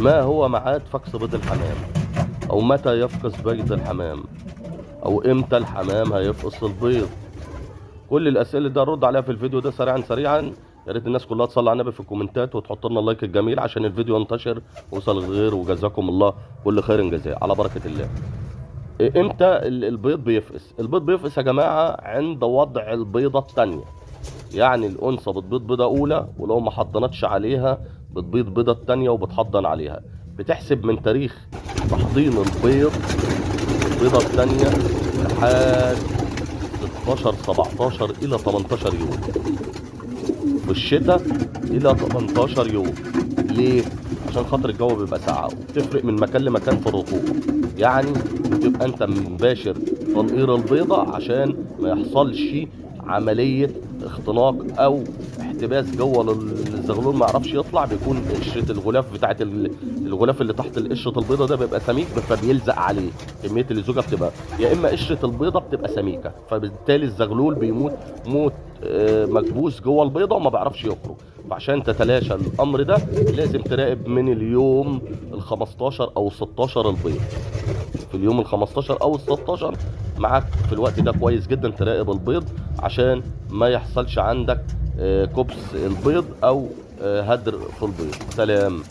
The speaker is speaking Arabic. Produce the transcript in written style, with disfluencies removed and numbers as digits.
ما هو ميعاد فقس بيض الحمام؟ او متى يفقس بيض الحمام؟ او امتى الحمام هيفقس البيض؟ كل الاسئله دي ارد عليها في الفيديو ده سريعا سريعا. يا ريت الناس كلها تصلي على النبي في الكومنتات وتحط لنا اللايك الجميل عشان الفيديو ينتشر ويوصل للغير، وجزاكم الله كل خير جزاء على بركه الله. امتى البيض بيفقس؟ البيض بيفقس يا جماعه عند وضع البيضه الثانيه. يعني الانثى بتبيض بيضه اولى، ولو ما حضنتش عليها بتبيض بيضه الثانيه وبتحضن عليها. بتحسب من تاريخ تحضين البيض البيضه الثانيه لحد 16 17 الى 18 يوم. في الشتاء الى 18 يوم. ليه؟ عشان خاطر الجو بيبقى ساقع، وبتفرق من مكان لمكان في الرطوبه. يعني بتبقى انت مباشر تنقير البيضه عشان ما يحصلش عمليه اختناق او احتباس جوه الزغلول ما يعرفش يطلع. بيكون قشره الغلاف بتاعت الغلاف اللي تحت قشره البيضه ده بيبقى سميك، فبيلزق عليه. كميه اللزوجه بتبقى يا اما قشره البيضه بتبقى سميكه، فبالتالي الزغلول بيموت موت مكبوس جوه البيضه وما بيعرفش يخرج. فعشان تتلاشى الامر ده لازم تراقب من اليوم ال 15 او 16 البيض. في اليوم ال 15 او ال 16 معاك في الوقت ده كويس جدا تراقب البيض عشان ما يحصلش عندك كبس البيض او هدر في البيض. سلام.